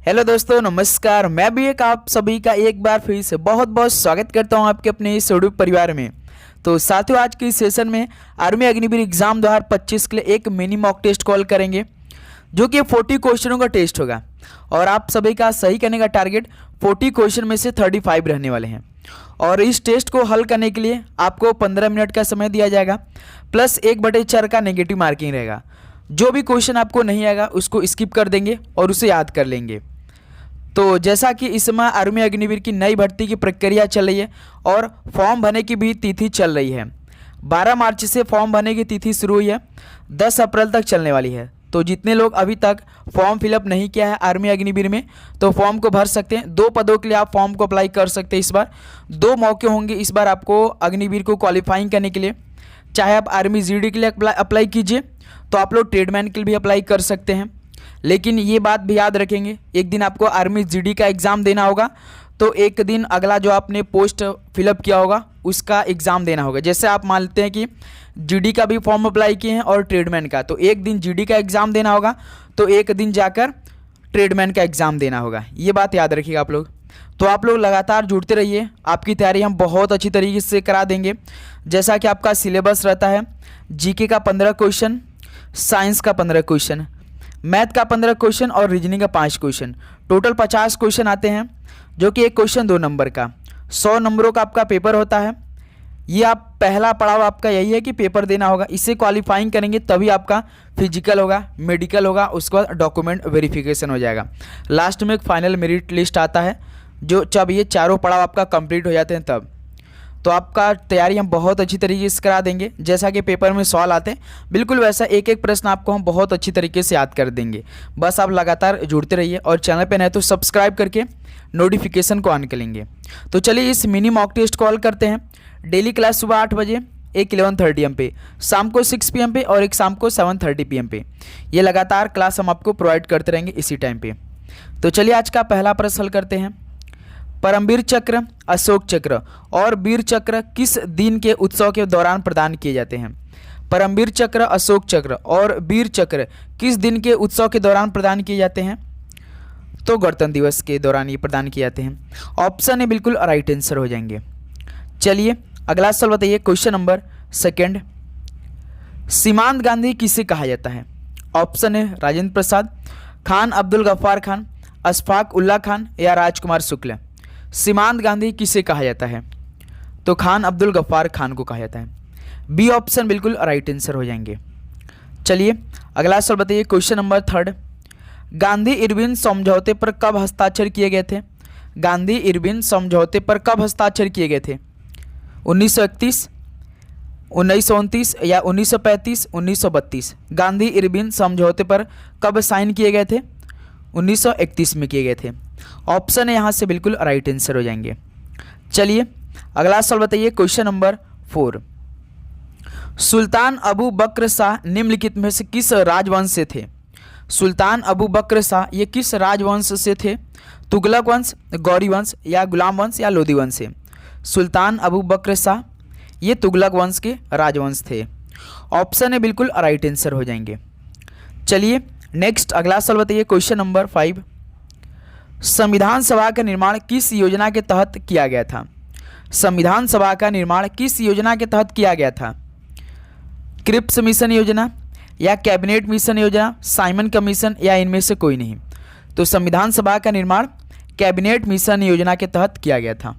Hello दोस्तों, नमस्कार। मैं भी एक आप सभी का एक बार फिर से बहुत बहुत स्वागत करता हूं आपके अपने इस यूट्यूब परिवार में। तो साथियों, आज के इस सेशन में आर्मी अग्निवीर एग्जाम 2025 के लिए एक मिनी मॉक टेस्ट कॉल करेंगे, जो कि 40 क्वेश्चनों का टेस्ट होगा। और आप सभी का सही करने का टारगेट 40 क्वेश्चन में से 35 रहने वाले हैं। और इस टेस्ट को हल करने के लिए आपको 15 मिनट का समय दिया जाएगा, प्लस 1/4 का नेगेटिव मार्किंग रहेगा। जो भी क्वेश्चन आपको नहीं आएगा उसको स्किप कर देंगे और उसे याद कर लेंगे। तो जैसा कि इस समय आर्मी अग्निवीर की नई भर्ती की प्रक्रिया चल रही है और फॉर्म भरने की भी तिथि चल रही है। 12 मार्च से फॉर्म भरने की तिथि शुरू हुई है, 10 अप्रैल तक चलने वाली है। तो जितने लोग अभी तक फॉर्म फिलअप नहीं किया है आर्मी अग्निवीर में, तो फॉर्म को भर सकते हैं। 2 पदों के लिए आप फॉर्म को अप्लाई कर सकते हैं। इस बार 2 मौके होंगे इस बार आपको अग्निवीर को क्वालिफाइंग करने के लिए। चाहे आप आर्मी जीडी के लिए अप्लाई कीजिए, तो आप लोग ट्रेडमैन के लिए भी अप्लाई कर सकते हैं। लेकिन ये बात भी याद रखेंगे, एक दिन आपको आर्मी जीडी का एग्ज़ाम देना होगा, तो एक दिन अगला जो आपने पोस्ट फिलअप किया होगा उसका एग्ज़ाम देना होगा। जैसे आप मान लेते हैं कि जीडी का भी फॉर्म अप्लाई किए हैं और ट्रेडमैन का, तो एक दिन जीडी का एग्ज़ाम देना होगा, तो एक दिन जाकर ट्रेडमैन का एग्ज़ाम देना होगा। ये बात याद रखिएगा आप लोग। तो आप लोग लगातार जुड़ते रहिए, आपकी तैयारी हम बहुत अच्छी तरीके से करा देंगे। जैसा कि आपका सिलेबस रहता है, जीके का 15 क्वेश्चन, साइंस का 15 क्वेश्चन, मैथ का 15 क्वेश्चन और रीजनिंग का 5 क्वेश्चन, टोटल 50 क्वेश्चन आते हैं, जो कि एक क्वेश्चन 2 नंबर का, 100 नंबरों का आपका पेपर होता है। ये आप पहला पड़ाव आपका यही है कि पेपर देना होगा। इससे क्वालिफाइंग करेंगे तभी आपका फिजिकल होगा, मेडिकल होगा, उसके बाद डॉक्यूमेंट वेरिफिकेशन हो जाएगा। लास्ट में एक फाइनल मेरिट लिस्ट आता है, जो जब ये चारों पड़ाव आपका कंप्लीट हो जाते हैं तब। तो आपका तैयारी हम बहुत अच्छी तरीके से करा देंगे। जैसा कि पेपर में सवाल आते हैं, बिल्कुल वैसा एक एक प्रश्न आपको हम बहुत अच्छी तरीके से याद कर देंगे। बस आप लगातार जुड़ते रहिए और चैनल पे नए तो सब्सक्राइब करके नोटिफिकेशन को ऑन कर लेंगे। तो चलिए इस मिनी मॉक टेस्ट कॉल करते हैं। डेली क्लास सुबह 8 बजे, एक 11:30 AM पे, शाम को 6 PM पे और एक शाम को 7:30 PM पे। ये लगातार क्लास हम आपको प्रोवाइड करते रहेंगे इसी टाइम पे। तो चलिए आज का पहला प्रश्न हल करते हैं। परमवीर चक्र, अशोक चक्र और वीर चक्र किस दिन के उत्सव के दौरान प्रदान किए जाते हैं? परमवीर चक्र, अशोक चक्र और वीर चक्र किस दिन के उत्सव के दौरान प्रदान किए जाते हैं? तो गणतंत्र दिवस के दौरान ये प्रदान किए जाते हैं। ऑप्शन है बिल्कुल राइट आंसर हो जाएंगे। चलिए अगला सवाल बताइए, क्वेश्चन नंबर 2। सीमांत गांधी किसे कहा जाता है? ऑप्शन है राजेंद्र प्रसाद, खान अब्दुल गफ्फार खान, अशफाक उल्लाह खान या राजकुमार शुक्ल। सीमांत गांधी किसे कहा जाता है? तो खान अब्दुल गफ्फार खान को कहा जाता है। बी ऑप्शन बिल्कुल राइट आंसर हो जाएंगे। चलिए अगला सवाल बताइए, क्वेश्चन नंबर 3। गांधी इरविन समझौते पर कब हस्ताक्षर किए गए थे? गांधी इरविन समझौते पर कब हस्ताक्षर किए गए थे? 1931, 1929 या 1935, 1932। गांधी इरविन समझौते पर कब साइन किए गए थे? 1931 में किए गए थे। ऑप्शन है यहाँ से बिल्कुल राइट आंसर हो जाएंगे। चलिए अगला सवाल बताइए, क्वेश्चन नंबर 4। सुल्तान अबू बकर शाह निम्नलिखित में से किस राजवंश से थे? सुल्तान अबू बकर शाह ये किस राजवंश से थे? तुगलक वंश, गौरी वंश या गुलाम वंश या लोधी वंश से? सुल्तान अबू बकर शाह ये तुगलक वंश के राजवंश थे। ऑप्शन है बिल्कुल राइट आंसर हो जाएंगे। चलिए नेक्स्ट अगला सवाल बताइए, क्वेश्चन नंबर 5। संविधान सभा का निर्माण किस योजना के तहत किया गया था? संविधान सभा का निर्माण किस योजना के तहत किया गया था? क्रिप्स मिशन योजना या कैबिनेट मिशन योजना, साइमन कमीशन या इनमें से कोई नहीं? तो संविधान सभा का निर्माण कैबिनेट मिशन योजना के तहत किया गया था।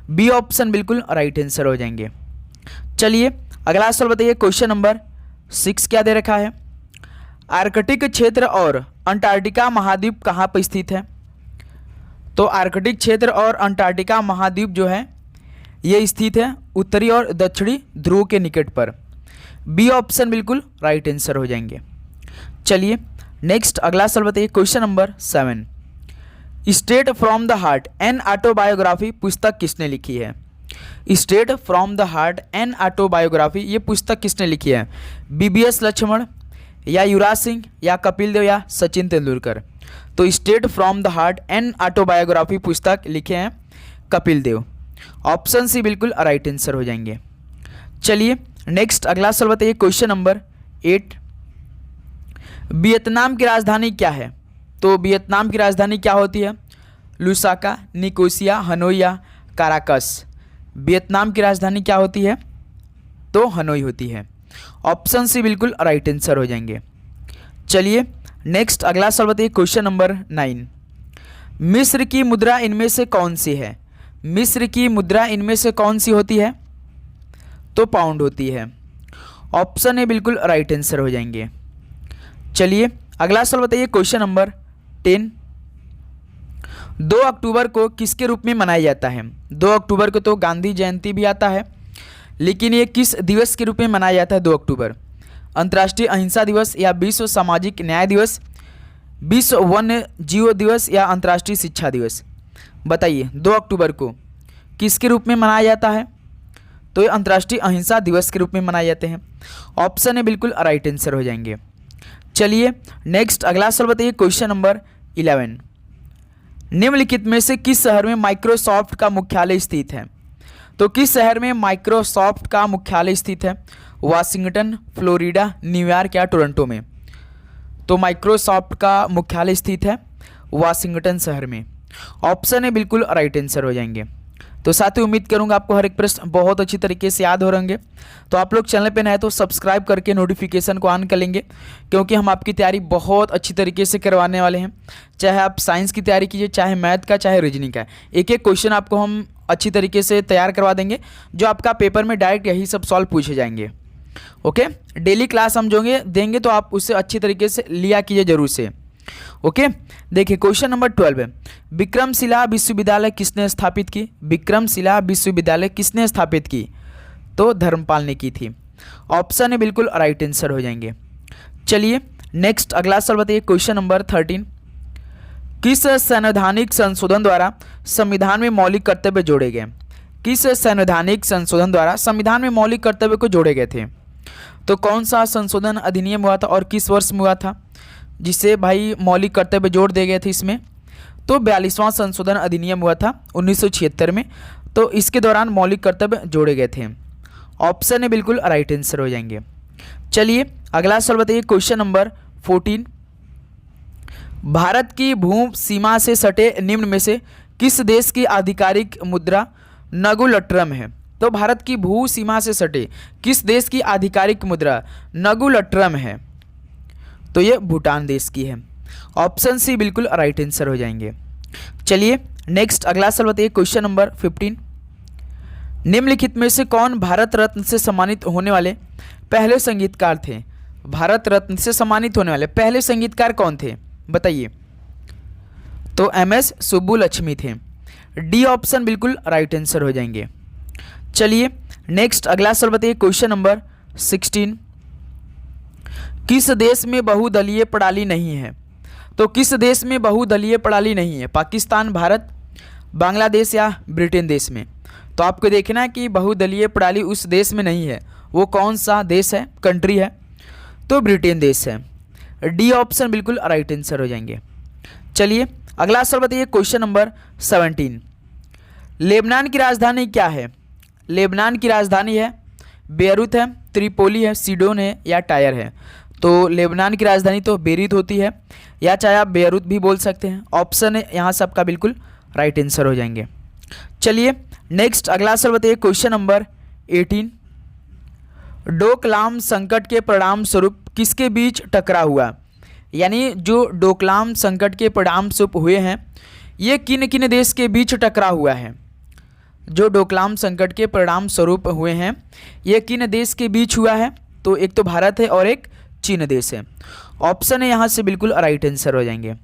बी ऑप्शन बिल्कुल राइट आंसर हो जाएंगे। चलिए अगला सवाल बताइए, क्वेश्चन नंबर 6 क्या दे रखा है? आर्कटिक क्षेत्र और अंटार्कटिका महाद्वीप कहाँ पर स्थित है? तो आर्कटिक क्षेत्र और अंटार्कटिका महाद्वीप जो है ये स्थित है उत्तरी और दक्षिणी ध्रुव के निकट पर। बी ऑप्शन बिल्कुल राइट आंसर हो जाएंगे। चलिए नेक्स्ट अगला सवाल बताइए, question number 7। Straight from the heart an autobiography पुस्तक किसने लिखी है? Straight from the heart an autobiography ये पुस्तक किसने लिखी है? BBS लक्ष्मण या युवराज सिंह या कपिल देव या सचिन तेंदुलकर? तो straight from the heart an autobiography पुस्तक लिखे हैं कपिल देव। ऑप्शन सी बिल्कुल राइट आंसर हो जाएंगे। चलिए नेक्स्ट अगला सवाल बताइए, क्वेश्चन नंबर 8। वियतनाम की राजधानी क्या है? तो वियतनाम की राजधानी क्या होती है? लुसाका, निकोसिया, हनोई या काराकस? वियतनाम की राजधानी क्या होती है? तो हनोई होती है। ऑप्शन सी बिल्कुल राइट आंसर हो जाएंगे। चलिए नेक्स्ट अगला सवाल बताइए, क्वेश्चन नंबर 9। मिस्र की मुद्रा इनमें से कौन सी है? मिस्र की मुद्रा इनमें से कौन सी होती है? तो पाउंड होती है। ऑप्शन ए बिल्कुल राइट आंसर हो जाएंगे। चलिए अगला सवाल बताइए, क्वेश्चन नंबर 10। 2 अक्टूबर को किसके रूप में मनाया जाता है? 2 अक्टूबर को तो गांधी जयंती भी आता है, लेकिन ये किस दिवस के रूप में मनाया जाता है 2 अक्टूबर? अंतर्राष्ट्रीय अहिंसा दिवस या विश्व सामाजिक न्याय दिवस, विश्व वन्य जीव दिवस या अंतर्राष्ट्रीय शिक्षा दिवस? बताइए 2 अक्टूबर को किसके रूप में मनाया जाता है? तो ये अंतर्राष्ट्रीय अहिंसा दिवस के रूप में मनाए जाते हैं। ऑप्शन ए बिल्कुल राइट आंसर हो जाएंगे। चलिए नेक्स्ट अगला सवाल बताइए, क्वेश्चन नंबर 11। निम्नलिखित में से किस शहर में माइक्रोसॉफ्ट का मुख्यालय स्थित है? तो किस शहर में माइक्रोसॉफ्ट का मुख्यालय स्थित है? वाशिंगटन, फ्लोरिडा, न्यूयॉर्क या टोरंटो में? तो माइक्रोसॉफ्ट का मुख्यालय स्थित है वाशिंगटन शहर में। ऑप्शन ए बिल्कुल राइट आंसर हो जाएंगे। तो साथ ही उम्मीद करूंगा आपको हर एक प्रश्न बहुत अच्छी तरीके से याद हो रहेंगे। तो आप लोग चैनल पे नए तो सब्सक्राइब करके नोटिफिकेशन को ऑन कर लेंगे, क्योंकि हम आपकी तैयारी बहुत अच्छी तरीके से करवाने वाले हैं। चाहे आप साइंस की तैयारी कीजिए, चाहे मैथ का, चाहे रीजनिंग का, एक एक क्वेश्चन आपको हम अच्छी तरीके से तैयार करवा देंगे, जो आपका पेपर में डायरेक्ट यही सब सॉल्व पूछे जाएंगे। ओके, डेली क्लास हम जो देंगे तो आप उससे अच्छी तरीके से लिया कीजिए जरूर से। ओके, देखिए क्वेश्चन नंबर 12 है, विक्रमशिला विश्वविद्यालय किसने स्थापित की? विक्रमशिला विश्वविद्यालय किसने स्थापित की? तो धर्मपाल ने की थी। ऑप्शन है बिल्कुल राइट आंसर हो जाएंगे। चलिए नेक्स्ट अगला सवाल बताइए, क्वेश्चन नंबर 13। किस संवैधानिक संशोधन द्वारा संविधान में मौलिक कर्तव्य जोड़े गए? किस संवैधानिक संशोधन द्वारा संविधान में मौलिक कर्तव्य को जोड़े गए थे? तो कौन सा संशोधन अधिनियम हुआ था और किस वर्ष में हुआ था, जिससे भाई मौलिक कर्तव्य जोड़ दिए गए थे इसमें? तो 42वां संशोधन अधिनियम हुआ था 1976 में। तो इसके दौरान मौलिक कर्तव्य जोड़े गए थे। ऑप्शन है बिल्कुल राइट आंसर हो जाएंगे। चलिए अगला सवाल बताइए, क्वेश्चन नंबर 14। भारत की भू सीमा से सटे निम्न में से किस देश की आधिकारिक मुद्रा नगुलट्रम है? तो भारत की भू सीमा से सटे किस देश की आधिकारिक मुद्रा नगुलट्रम है? तो ये भूटान देश की है। ऑप्शन सी बिल्कुल राइट आंसर हो जाएंगे। चलिए नेक्स्ट अगला सवाल बताइए, क्वेश्चन नंबर 15। निम्नलिखित में से कौन भारत रत्न से सम्मानित होने वाले पहले संगीतकार थे? भारत रत्न से सम्मानित होने वाले पहले संगीतकार कौन थे? बताइए। तो MS सुब्बुलक्ष्मी थे। डी ऑप्शन बिल्कुल राइट आंसर हो जाएंगे। चलिए नेक्स्ट अगला सवाल बताइए, क्वेश्चन नंबर 16। किस देश में बहुदलीय प्रणाली नहीं है? तो किस देश में बहुदलीय प्रणाली नहीं है? पाकिस्तान, भारत, बांग्लादेश या ब्रिटेन देश में? तो आपको देखना है कि बहुदलीय प्रणाली उस देश में नहीं है, वो कौन सा देश है, कंट्री है? तो ब्रिटेन देश है। डी ऑप्शन बिल्कुल राइट आंसर हो जाएंगे। चलिए अगला सवाल बताइए, क्वेश्चन नंबर 17। लेबनान की राजधानी क्या है? लेबनान की राजधानी है बेरूत है, त्रिपोली है, सीडोन है या टायर है? तो लेबनान की राजधानी तो बेरूत होती है, या चाहे आप बेरूत भी बोल सकते हैं। ऑप्शन है यहाँ सबका बिल्कुल राइट आंसर हो जाएंगे। चलिए नेक्स्ट अगला सवाल बताइए, क्वेश्चन नंबर 18। डोकलाम संकट के परिणाम स्वरूप किसके बीच टकराव हुआ? यानी जो डोकलाम संकट के परिणाम स्वरूप हुए हैं, ये किन किन देश के बीच टकराव हुआ है? जो डोकलाम संकट के परिणाम स्वरूप हुए हैं, ये किन देश के बीच हुआ है? तो एक तो भारत है और एक चीन देश है। ऑप्शन है यहाँ से बिल्कुल राइट आंसर हो जाएंगे।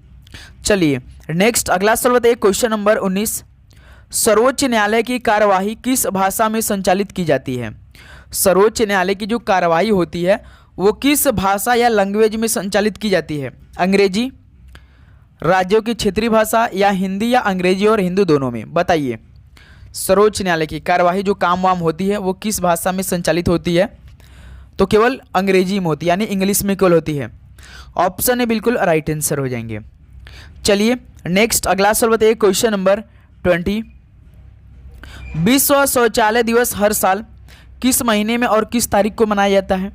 चलिए नेक्स्ट अगला सवाल बताइए, क्वेश्चन नंबर 19। सर्वोच्च न्यायालय की कार्यवाही किस भाषा में संचालित की जाती है? सर्वोच्च न्यायालय की जो कार्यवाही होती है वो किस भाषा या लैंग्वेज में संचालित की जाती है? अंग्रेजी, राज्यों की क्षेत्रीय भाषा, या हिंदी, या अंग्रेजी और हिंदी दोनों में? बताइए। सर्वोच्च न्यायालय की कार्यवाही जो काम वाम होती है वो किस भाषा में संचालित होती है? तो केवल अंग्रेजी में होती है, यानी इंग्लिश में केवल होती है। ऑप्शन है बिल्कुल राइट आंसर हो जाएंगे। चलिए नेक्स्ट अगला सवाल बताइए, क्वेश्चन नंबर 20। विश्व शौचालय दिवस हर साल किस महीने में और किस तारीख को मनाया जाता है?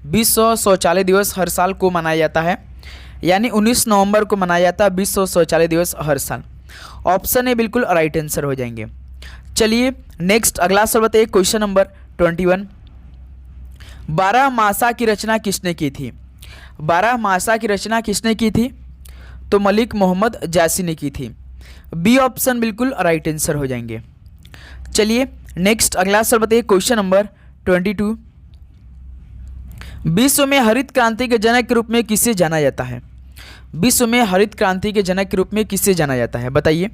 विश्व शौचालय दिवस हर साल को मनाया जाता है यानी 19 नवंबर को मनाया जाता है विश्व शौचालय दिवस हर साल। ऑप्शन ए बिल्कुल राइट आंसर हो जाएंगे। चलिए नेक्स्ट अगला सवाल बताइए, क्वेश्चन नंबर 21। 12 मासा की रचना किसने की थी? 12 मासा की रचना किसने की थी? तो मलिक मोहम्मद जैसी ने की थी। बी ऑप्शन बिल्कुल राइट आंसर हो जाएंगे। चलिए नेक्स्ट अगला सवाल बताइए, क्वेश्चन नंबर 22। विश्व में हरित क्रांति के जनक के रूप में किसे जाना जाता है? विश्व में हरित क्रांति के जनक के रूप में किसे जाना जाता है बताइए।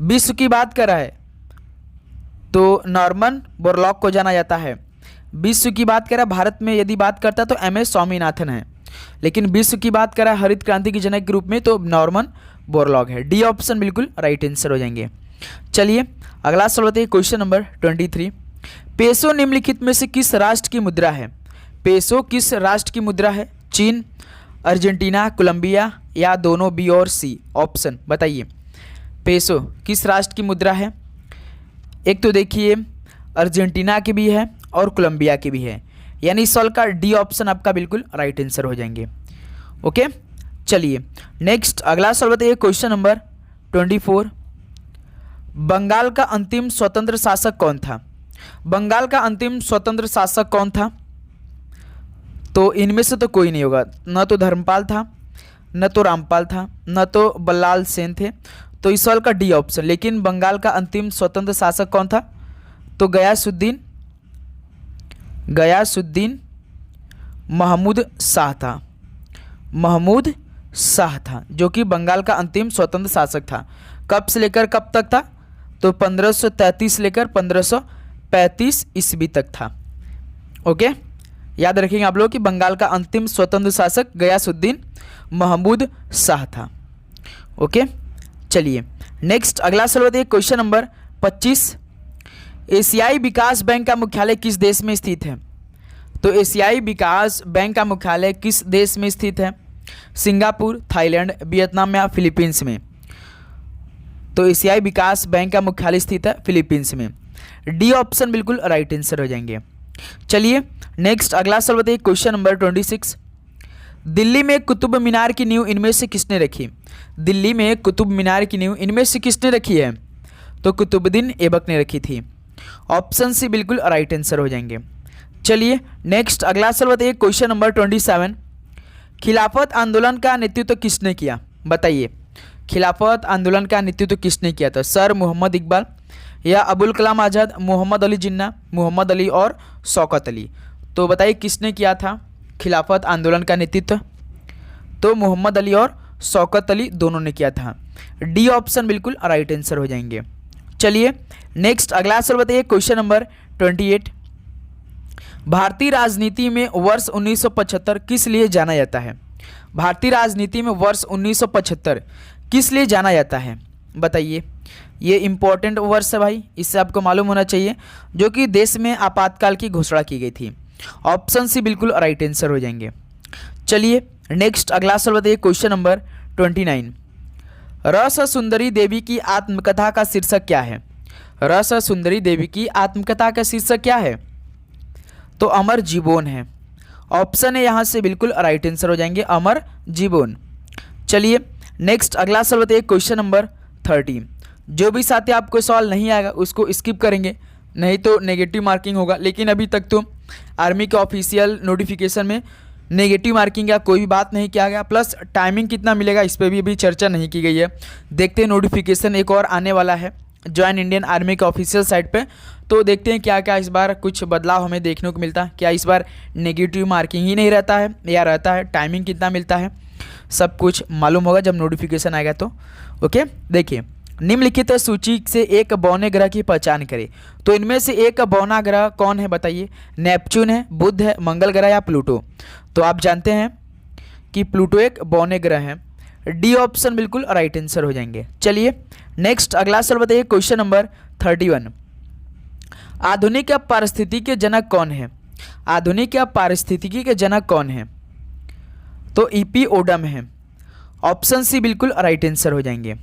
विश्व की बात कर रहा है तो नॉर्मन बोरलॉग को जाना जाता है। विश्व की बात कर रहा है, भारत में यदि बात करता तो एम एस स्वामीनाथन है, लेकिन विश्व की बात कर रहा है हरित क्रांति के जनक के रूप में तो नॉर्मन बोरलॉग है। डी ऑप्शन बिल्कुल राइट आंसर हो जाएंगे। चलिए अगला सवाल बताइए, क्वेश्चन नंबर 23। पेसो निम्नलिखित में से किस राष्ट्र की मुद्रा है? पेसो किस राष्ट्र की मुद्रा है? चीन, अर्जेंटीना, कोलंबिया या दोनों, बी और सी? ऑप्शन बताइए। पेसो किस राष्ट्र की मुद्रा है? एक तो देखिए अर्जेंटीना की भी है और कोलंबिया की भी है, यानी इस सवाल का डी ऑप्शन आपका बिल्कुल राइट आंसर हो जाएंगे। ओके चलिए नेक्स्ट अगला सवाल बताइए, क्वेश्चन नंबर 24। बंगाल का अंतिम स्वतंत्र शासक कौन था? बंगाल का अंतिम स्वतंत्र शासक कौन था? तो इनमें से तो कोई नहीं होगा, न तो धर्मपाल था, न तो रामपाल था, न तो बल्लाल सेन थे, तो इस सवाल का डी ऑप्शन। लेकिन बंगाल का अंतिम स्वतंत्र शासक कौन था? तो गयासुद्दीन महमूद शाह था। महमूद शाह था जो कि बंगाल का अंतिम स्वतंत्र शासक था। कब से लेकर कब तक था? तो 1533 लेकर 1535 ईस्वी तक था। ओके याद रखेंगे आप लोग कि बंगाल का अंतिम स्वतंत्र शासक गयासुद्दीन महमूद शाह था। ओके चलिए नेक्स्ट अगला सवाल बताइए, क्वेश्चन नंबर 25। एशियाई विकास बैंक का मुख्यालय किस देश में स्थित है? तो एशियाई विकास बैंक का मुख्यालय किस देश में स्थित है? सिंगापुर, थाईलैंड, वियतनाम या फिलीपींस में? तो एशियाई विकास बैंक का मुख्यालय स्थित है फिलीपींस में। डी ऑप्शन बिल्कुल राइट आंसर हो जाएंगे। चलिए नेक्स्ट अगला सवाल बताइए, क्वेश्चन नंबर 26। दिल्ली में कुतुब मीनार की नींव इनमें से किसने रखी? दिल्ली में कुतुब मीनार की नींव इनमें से किसने रखी है? तो कुतुबुद्दीन ऐबक ने रखी थी। ऑप्शन सी बिल्कुल राइट आंसर हो जाएंगे। चलिए नेक्स्ट अगला सवाल बताइए, क्वेश्चन नंबर 27। खिलाफत आंदोलन का नेतृत्व किसने किया? बताइए खिलाफत आंदोलन का नेतृत्व किसने किया था? सर मोहम्मद इकबाल या अबुल कलाम आज़ाद, मोहम्मद अली जिन्ना, मोहम्मद अली और शौकत अली? तो बताइए किसने किया था खिलाफत आंदोलन का नेतृत्व? तो मोहम्मद अली और शौकत अली दोनों ने किया था। डी ऑप्शन बिल्कुल राइट आंसर हो जाएंगे। चलिए नेक्स्ट अगला सवाल बताइए, क्वेश्चन नंबर 28। भारतीय राजनीति में वर्ष 1975 किस लिए जाना जाता है? भारतीय राजनीति में वर्ष 1975 किस लिए जाना जाता है बताइए। ये इंपॉर्टेंट वर्ष है भाई, इससे आपको मालूम होना चाहिए, जो कि देश में आपातकाल की घोषणा की गई थी। ऑप्शन सी बिल्कुल राइट आंसर हो जाएंगे। चलिए नेक्स्ट अगला सवाल बताइए, क्वेश्चन नंबर 29। रस सुंदरी देवी की आत्मकथा का शीर्षक क्या है? रस सुंदरी देवी की आत्मकथा का शीर्षक क्या है? तो अमर जीवोन है। ऑप्शन है यहाँ से बिल्कुल राइट आंसर हो जाएंगे, अमर जीवोन। चलिए नेक्स्ट अगला सवाल बताइए, क्वेश्चन नंबर 30। जो भी साथी आपको सवाल नहीं आएगा उसको स्किप करेंगे, नहीं तो नेगेटिव मार्किंग होगा। लेकिन अभी तक तो आर्मी के ऑफिशियल नोटिफिकेशन में नेगेटिव मार्किंग का कोई भी बात नहीं किया गया, प्लस टाइमिंग कितना मिलेगा इस पर भी अभी चर्चा नहीं की गई है। देखते हैं नोटिफिकेशन एक और आने वाला है जॉइन इंडियन आर्मी के ऑफिशियल साइट पे, तो देखते हैं क्या क्या इस बार कुछ बदलाव हमें देखने को मिलता है। क्या इस बार नेगेटिव मार्किंग ही नहीं रहता है या रहता है, टाइमिंग कितना मिलता है, सब कुछ मालूम होगा जब नोटिफिकेशन आएगा तो। ओके देखिए, निम्नलिखित सूची से एक बौने ग्रह की पहचान करें। तो इनमें से एक बौना ग्रह कौन है बताइए? नेपच्यून है, बुध है, मंगल ग्रह या प्लूटो? तो आप जानते हैं कि प्लूटो एक बौने ग्रह है। डी ऑप्शन बिल्कुल राइट आंसर हो जाएंगे। चलिए नेक्स्ट अगला सवाल बताइए, क्वेश्चन नंबर 31। आधुनिक पारिस्थितिकी के जनक कौन है? आधुनिक पारिस्थितिकी के जनक कौन है? तो ईपी ओडम है। ऑप्शन सी बिल्कुल राइट आंसर हो जाएंगे।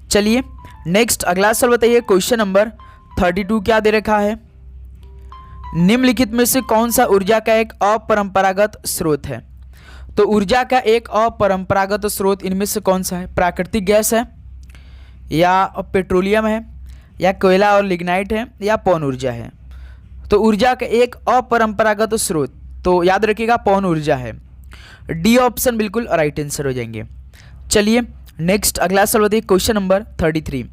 चलिए नेक्स्ट अगला सवाल बताइए, क्वेश्चन नंबर 32 क्या दे रखा है? निम्नलिखित में से कौन सा ऊर्जा का एक अपरंपरागत स्रोत है? तो ऊर्जा का एक अपरंपरागत स्रोत इनमें से कौन सा है? प्राकृतिक गैस है, या पेट्रोलियम है, या कोयला और लिग्नाइट है, या पवन ऊर्जा है? तो ऊर्जा का एक अपरंपरागत स्रोत, तो याद रखिएगा पवन ऊर्जा है। डी ऑप्शन बिल्कुल राइट आंसर हो जाएंगे। चलिए नेक्स्ट अगला सवाल बताइए, क्वेश्चन नंबर 33।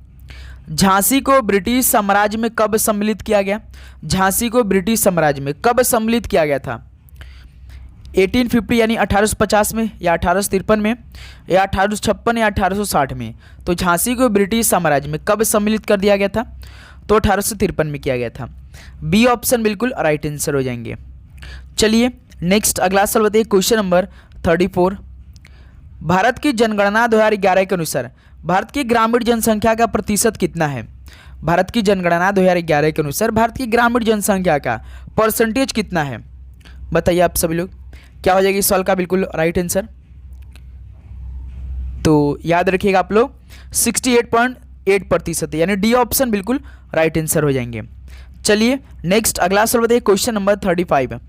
झांसी को ब्रिटिश साम्राज्य में कब सम्मिलित किया गया? झांसी को ब्रिटिश साम्राज्य में कब सम्मिलित किया गया था? 1850 यानी 1850 में, या 1853 में, या 1856 या 1860 में? तो झांसी को ब्रिटिश साम्राज्य में कब सम्मिलित कर दिया गया था? तो 1853 में किया गया था। बी ऑप्शन बिल्कुल राइट आंसर हो जाएंगे। चलिए नेक्स्ट अगला सवाल बताइए, क्वेश्चन नंबर 34। भारत की जनगणना 2011 के अनुसार भारत की ग्रामीण जनसंख्या का प्रतिशत कितना है? भारत की जनगणना 2011 के अनुसार भारत की ग्रामीण जनसंख्या का परसेंटेज कितना है? बताइए आप सभी लोग, क्या हो जाएगा इस सवाल का बिल्कुल राइट आंसर? तो याद रखिएगा आप लोग 68.8%, यानी डी ऑप्शन बिल्कुल राइट आंसर हो जाएंगे। चलिए नेक्स्ट अगला सवाल बताइए, क्वेश्चन नंबर 35।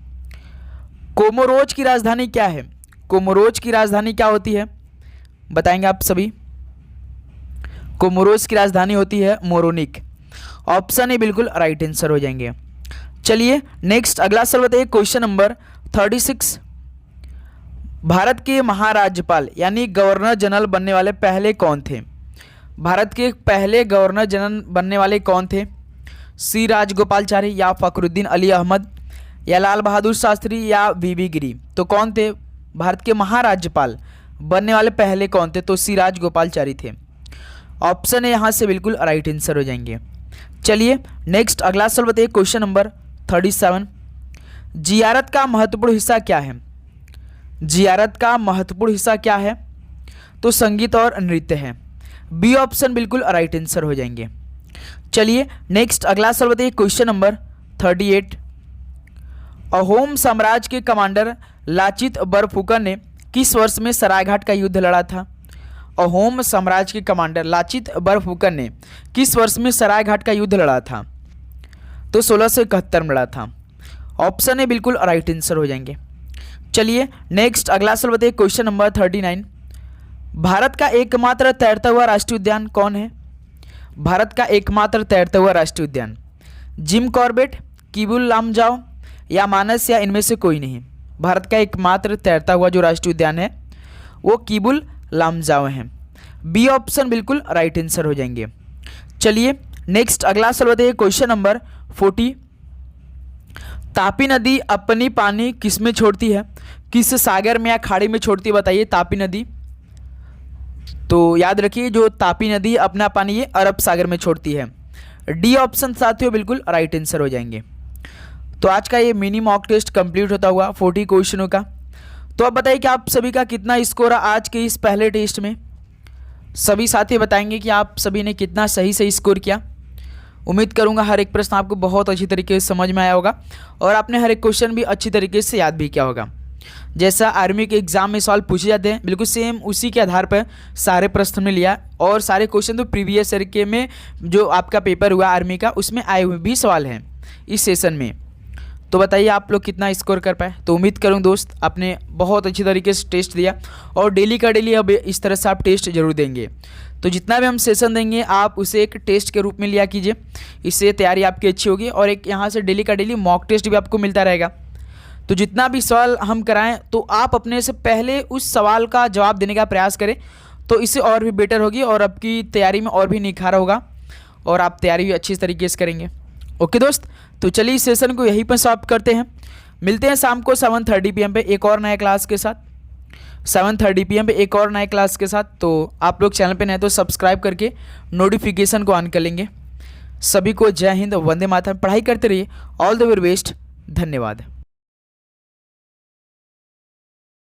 कोमोरोज की राजधानी क्या है? कोमोरोज की राजधानी क्या होती है? बताएंगे आप सभी। कोमोरोज की राजधानी होती है मोरोनिक। ऑप्शन ए बिल्कुल राइट आंसर हो जाएंगे। चलिए नेक्स्ट अगला सवाल बताइए, क्वेश्चन नंबर 36। भारत के महाराज्यपाल यानी गवर्नर जनरल बनने वाले पहले कौन थे? भारत के पहले गवर्नर जनरल बनने वाले कौन थे? सी राजगोपालाचारी, या फखरुद्दीन अली अहमद, या लाल बहादुर शास्त्री, या वीवी गिरी? तो कौन थे भारत के महाराज्यपाल बनने वाले पहले कौन थे? तो सी राजगोपालाचारी थे। ऑप्शन है यहाँ से बिल्कुल राइट आंसर हो जाएंगे। चलिए नेक्स्ट अगला सवाल बताइए, क्वेश्चन नंबर 37। जियारत का महत्वपूर्ण हिस्सा क्या है? जियारत का महत्वपूर्ण हिस्सा क्या है? तो संगीत और नृत्य है। बी ऑप्शन बिल्कुल राइट आंसर हो जाएंगे। चलिए नेक्स्ट अगला सवाल बताइए, क्वेश्चन नंबर 38। अहोम साम्राज्य के कमांडर लाचित बरफुकन ने किस वर्ष में सरायघाट का युद्ध लड़ा था? अहोम साम्राज्य के कमांडर लाचित बरफुकन ने किस वर्ष में सरायघाट का युद्ध लड़ा था? तो 1671 में लड़ा था। ऑप्शन ए बिल्कुल राइट आंसर हो जाएंगे। चलिए नेक्स्ट अगला सवाल बताइए, क्वेश्चन नंबर 39। भारत का एकमात्र तैरता हुआ राष्ट्रीय उद्यान कौन है? भारत का एकमात्र तैरता हुआ राष्ट्रीय उद्यान जिम कॉर्बेट, किबुल लामजाओ, या मानस, या इनमें से कोई नहीं? भारत का एकमात्र तैरता हुआ जो राष्ट्रीय उद्यान है वो किबुल लामजाओ है। बी ऑप्शन बिल्कुल राइट आंसर हो जाएंगे। चलिए नेक्स्ट अगला सवाल बताइए, क्वेश्चन नंबर 40। तापी नदी अपनी पानी किस में छोड़ती है? किस सागर में या खाड़ी में छोड़ती है? बताइए तापी नदी। तो याद रखिए जो तापी नदी अपना पानी ये अरब सागर में छोड़ती है। डी ऑप्शन साथियों बिल्कुल राइट आंसर हो जाएंगे। तो आज का ये मिनी मॉक टेस्ट कंप्लीट होता हुआ 40 क्वेश्चनों का। तो अब बताइए कि आप सभी का कितना स्कोर है आज के इस पहले टेस्ट में? सभी साथी बताएंगे कि आप सभी ने कितना सही से स्कोर किया। उम्मीद करूंगा हर एक प्रश्न आपको बहुत अच्छी तरीके से समझ में आया होगा और आपने हर एक क्वेश्चन भी अच्छी तरीके से याद भी किया होगा। जैसा आर्मी के एग्जाम में सवाल पूछे जाते हैं बिल्कुल सेम उसी के आधार पर सारे प्रश्न में लिया और सारे क्वेश्चन तो प्रीवियस ईयर के में जो आपका पेपर हुआ आर्मी का उसमें आए हुए भी सवाल हैं इस सेशन में। तो बताइए आप लोग कितना स्कोर कर पाए। तो उम्मीद करूँ दोस्त आपने बहुत अच्छी तरीके से टेस्ट दिया और डेली का डेली अब इस तरह से आप टेस्ट जरूर देंगे। तो जितना भी हम सेशन देंगे आप उसे एक टेस्ट के रूप में लिया कीजिए, इससे तैयारी आपकी अच्छी होगी और एक यहाँ से डेली का डेली मॉक टेस्ट भी आपको मिलता रहेगा। तो जितना भी सवाल हम कराएं तो आप अपने से पहले उस सवाल का जवाब देने का प्रयास करें तो इससे और भी बेटर होगी और आपकी तैयारी में और भी निखार होगा और आप तैयारी भी अच्छी तरीके से करेंगे। ओके दोस्त, तो चलिए इस सेशन को यहीं पर समाप्त करते हैं। मिलते हैं शाम को 7:30 PM पे एक और नए क्लास के साथ। 7:30 PM पे एक और नए क्लास के साथ। तो आप लोग चैनल पे नए तो सब्सक्राइब करके नोटिफिकेशन को ऑन कर लेंगे। सभी को जय हिंद, वंदे मातरम। पढ़ाई करते रहिए। All the very best. धन्यवाद।